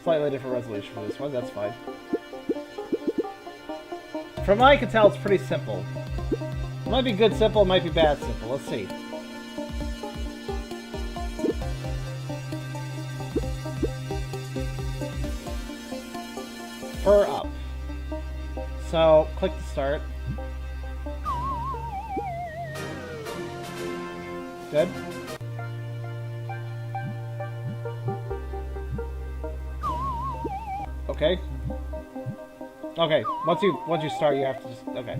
Slightly different resolution for this one, that's fine. From what I can tell, it's pretty simple. It might be good simple, it might be bad simple. Let's see. Fur up. So, click to start. Good. Okay. Okay. Once you start, you have to just okay.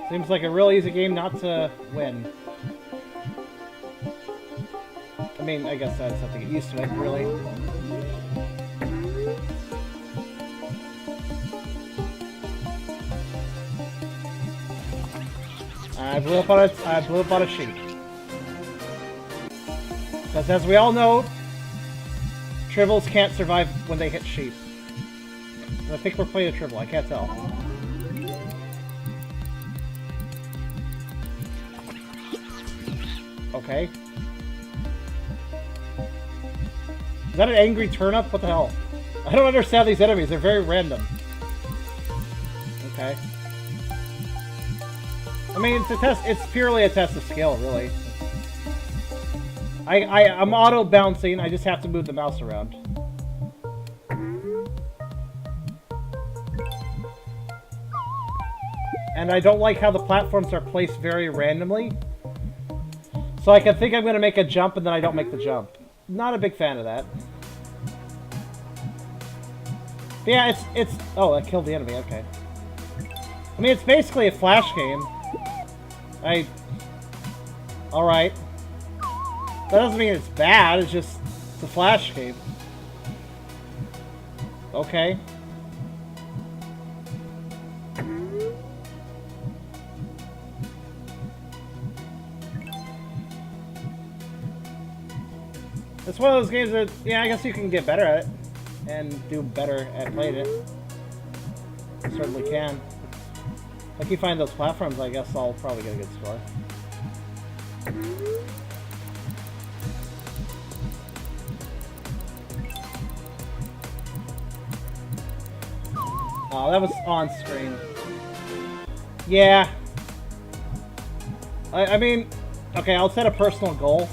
Seems like a real easy game not to win. I mean, I guess I just have to get used to it, really. I blew up on a sheep. Because as we all know, tribbles can't survive when they hit sheep. And I think we're playing a tribble, I can't tell. Okay. Is that an angry turnip? What the hell? I don't understand these enemies, they're very random. Okay. I mean, it's purely a test of skill, really. I'm auto-bouncing, I just have to move the mouse around. And I don't like how the platforms are placed very randomly. So I can think I'm going to make a jump and then I don't make the jump. Not a big fan of that. But yeah, it's... Oh, that killed the enemy, okay. I mean, it's basically a Flash game. Alright. That doesn't mean it's bad, it's just... It's a Flash game. Okay. It's one of those games that, yeah, I guess you can get better at it. And do better at playing it. You certainly can. If you find those platforms, I guess I'll probably get a good score. Oh, that was on screen. Yeah. I mean, okay, I'll set a personal goal.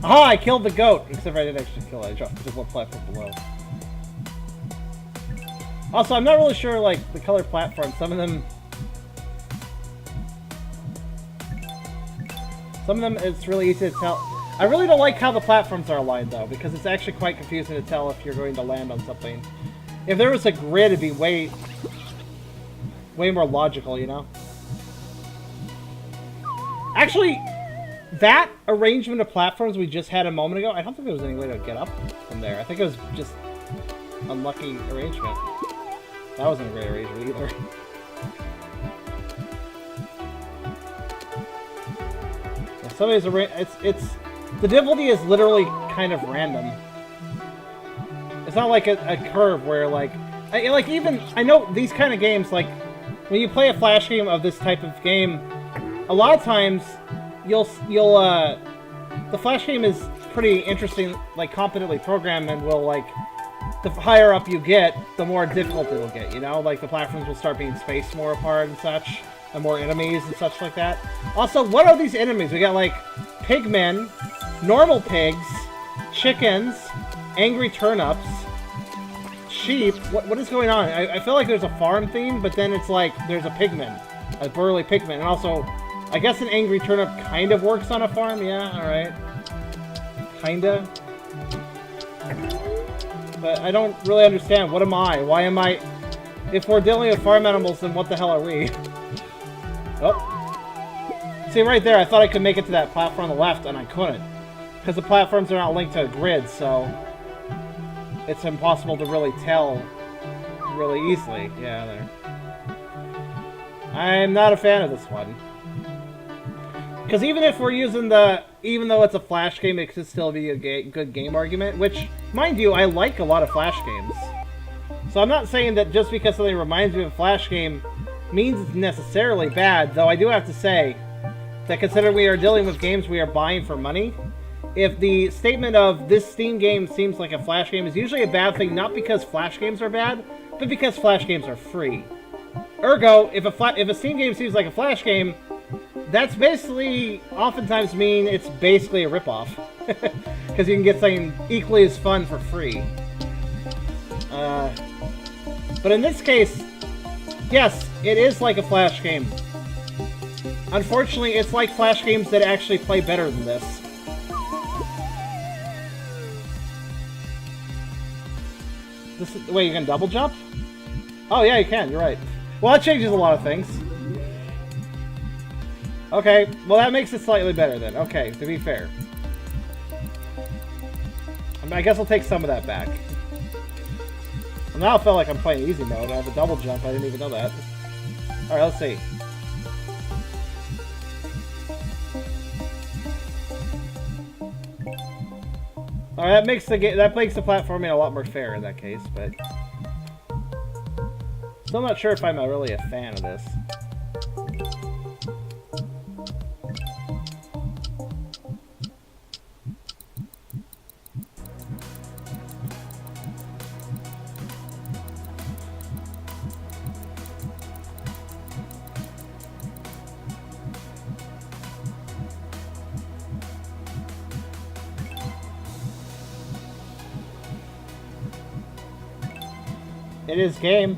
Aha, I killed the goat! Except I didn't actually kill it, I dropped it to one platform below. Also, I'm not really sure, like, the color platforms, some of them, it's really easy to tell. I really don't like how the platforms are aligned, though, because it's actually quite confusing to tell if you're going to land on something. If there was a grid, it'd be way more logical, you know? Actually, that arrangement of platforms we just had a moment ago, I don't think there was any way to get up from there. I think it was just unlucky arrangement. That wasn't a great arrangement either. Some of these it's the difficulty is literally kind of random. It's not like a curve where like I know these kind of games, like when you play a Flash game of this type of game, a lot of times the Flash game is pretty interesting, like competently programmed, and will like the higher up you get, the more difficult it'll get, you know? Like the platforms will start being spaced more apart and such, and more enemies and such like that. Also, what are these enemies? We got like pigmen, normal pigs, chickens, angry turnips, sheep. What is going on? I feel like there's a farm theme, but then it's like there's a pigman, a burly pigman, and also I guess an angry turnip kind of works on a farm. Yeah, alright. Kinda. But I don't really understand. What am I? Why am I... If we're dealing with farm animals, then what the hell are we? Oh. See, right there, I thought I could make it to that platform on the left, and I couldn't. Because the platforms are not linked to a grid, so... It's impossible to really tell really easily. Yeah, there. I'm not a fan of this one. Because even if we're using even though it's a Flash game, it could still be a good game argument, which, mind you, I like a lot of Flash games. So I'm not saying that just because something reminds me of a Flash game means it's necessarily bad, though I do have to say that considering we are dealing with games we are buying for money, if the statement of this Steam game seems like a Flash game is usually a bad thing, not because Flash games are bad, but because Flash games are free. Ergo, if a Steam game seems like a Flash game, that's basically oftentimes mean it's basically a ripoff. Because you can get something equally as fun for free. But in this case, yes, it is like a Flash game. Unfortunately, it's like Flash games that actually play better than this. Wait, you can double jump? Oh yeah, you can, you're right. Well, that changes a lot of things. Okay, well that makes it slightly better then. Okay, to be fair. I guess I'll take some of that back. Well, now I felt like I'm playing easy mode. I have a double jump, I didn't even know that. Alright, let's see. Alright, that makes the platforming a lot more fair in that case, but still not sure if I'm really a fan of this. It is game.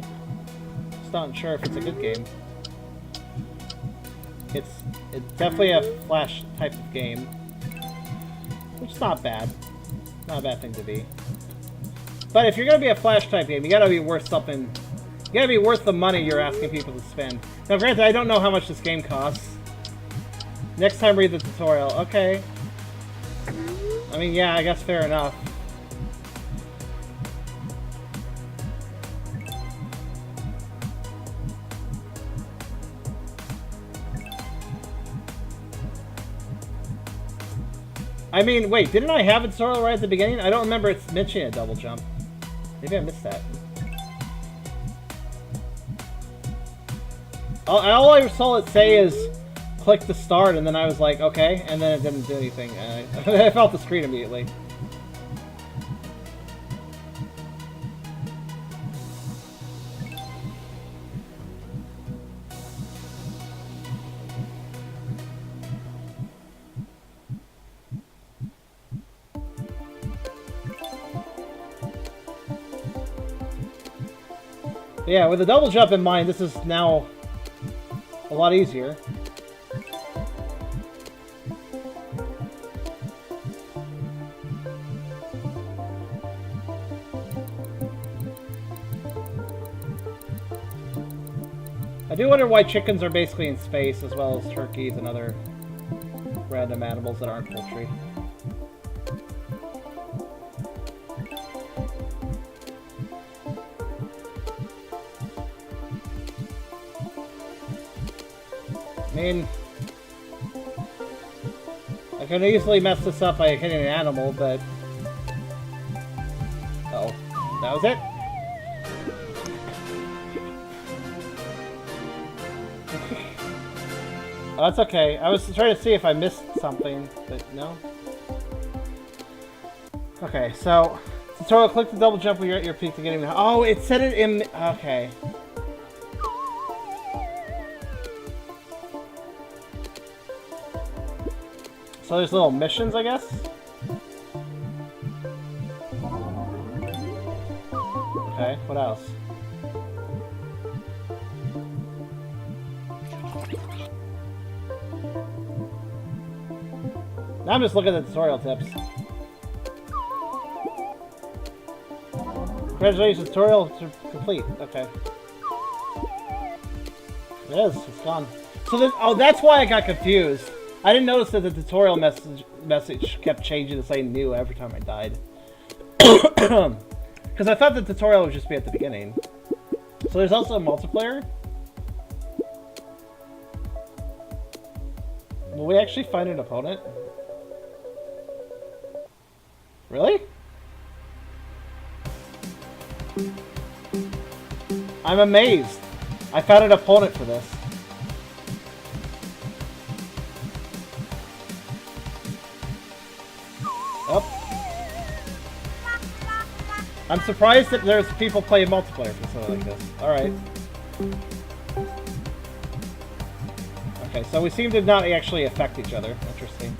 Just not sure if it's a good game. It's definitely a Flash type of game, which is not bad. Not a bad thing to be. But if you're gonna be a Flash type game, you gotta be worth something. You gotta be worth the money you're asking people to spend. Now, granted, I don't know how much this game costs. Next time, read the tutorial. Okay. I mean, yeah, I guess fair enough. I mean, wait, didn't I have a tutorial right at the beginning? I don't remember it's mentioning a double jump. Maybe I missed that. All I saw it say is click to start, and then I was like, okay, and then it didn't do anything. I felt the screen immediately. But yeah, with a double jump in mind, this is now a lot easier. I do wonder why chickens are basically in space, as well as turkeys and other random animals that aren't poultry. I mean, I could easily mess this up by hitting an animal, but... Uh-oh. That was it? Oh, that's okay. I was trying to see if I missed something, but no. Okay, so... Tutorial, click the double jump when you're at your peak to get him. Oh, it said it in... Okay. So there's little missions, I guess? Okay, what else? Now I'm just looking at the tutorial tips. Congratulations, tutorial complete. Okay. It is, it's gone. So this, oh, that's why I got confused. I didn't notice that the tutorial message kept changing to say new every time I died. Because I thought the tutorial would just be at the beginning. So there's also a multiplayer? Will we actually find an opponent? Really? I'm amazed. I found an opponent for this. Oh. I'm surprised that there's people playing multiplayer for something like this. Alright. Okay, so we seem to not actually affect each other. Interesting.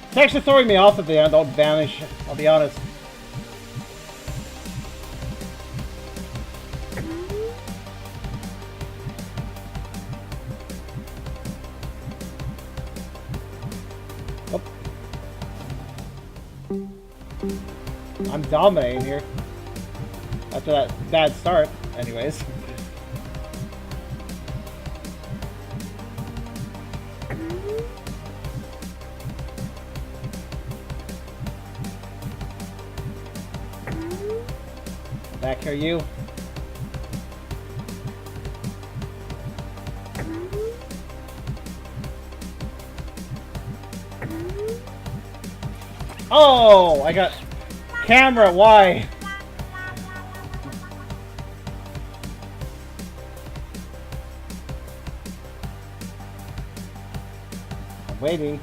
It's actually throwing me off if they don't vanish, I'll be honest. Oh. I'm dominating here. After that bad start, anyways. Back here, you. Oh, I got camera. Why? I'm waiting.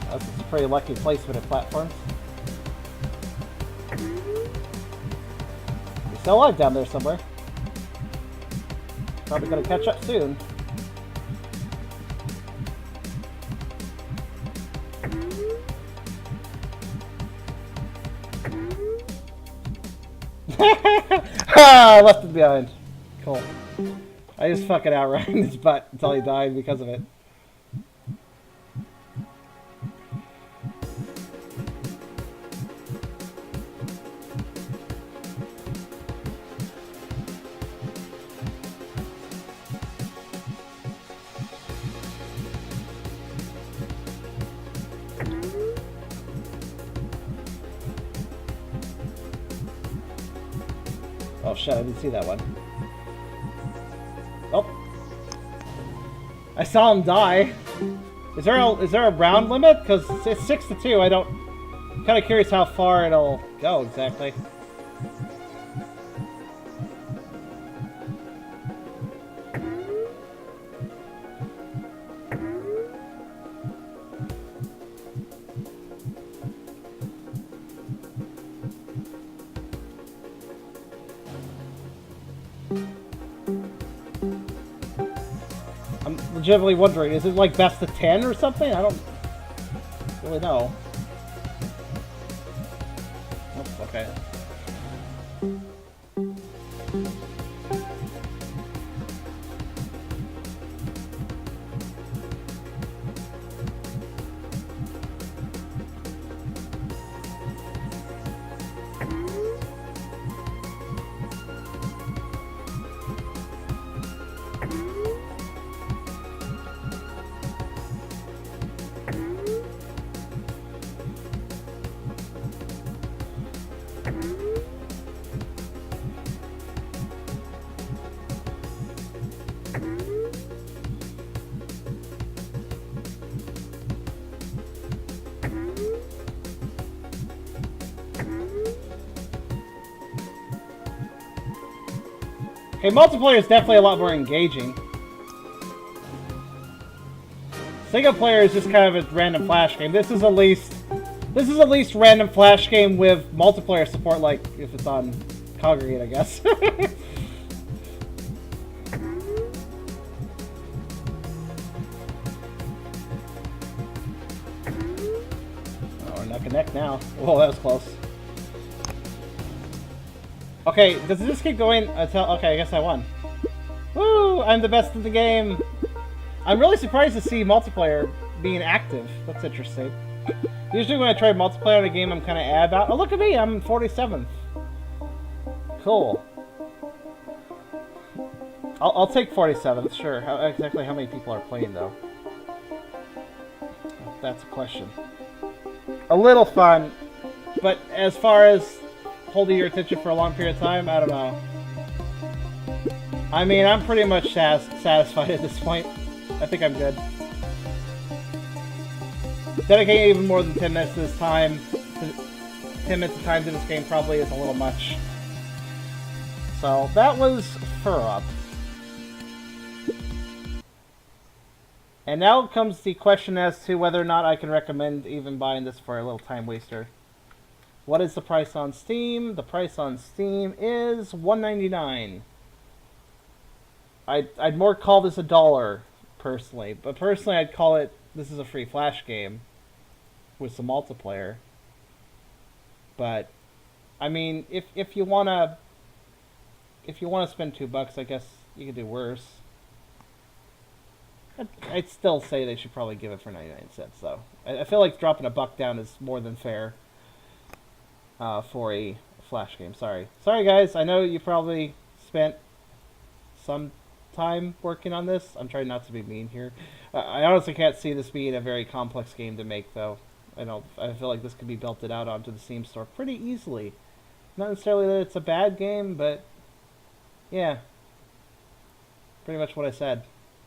That's a pretty lucky placement of platforms. You're still alive down there somewhere. Probably gonna catch up soon. Ah, I left him behind. Cool. I just fucking outran his butt until he died because of it. Oh shit, I didn't see that one. Oh. I saw him die. Is there a round limit? Because it's 6-2, I'm kind of curious how far it'll go exactly. I'm legitimately wondering, is it like best of 10 or something? I don't really know. Oh, okay. Okay, multiplayer is definitely a lot more engaging. Single player is just kind of a random flash game. This is at least random flash game with multiplayer support, like if it's on Congregate, I guess. neck and neck now. Whoa, that was close. Okay, does it just keep going until... Okay, I guess I won. Woo! I'm the best in the game! I'm really surprised to see multiplayer being active. That's interesting. Usually when I try multiplayer in a game, I'm kind of ad about... Oh, look at me! I'm 47th. Cool. I'll take 47th, sure. Exactly how many people are playing, though? That's a question. A little fun, but as far as holding your attention for a long period of time, I don't know. I mean, I'm pretty much satisfied at this point. I think I'm good. Dedicating even more than 10 minutes to this time, 10 minutes of time to this game probably is a little much. So, that was Fur Up. And now comes the question as to whether or not I can recommend even buying this for a little time waster. What is the price on Steam? The price on Steam is $1.99. I'd more call this $1, personally. But personally, I'd call it, this is a free Flash game with some multiplayer. But, I mean, if you wanna spend $2, I guess you could do worse. I'd still say they should probably give it for 99 cents, though. I feel like dropping $1 down is more than fair for a Flash game. Sorry, guys. I know you probably spent some time working on this. I'm trying not to be mean here. I honestly can't see this being a very complex game to make, though. I feel like this could be belted out onto the Steam store pretty easily. Not necessarily that it's a bad game, but yeah, pretty much what I said.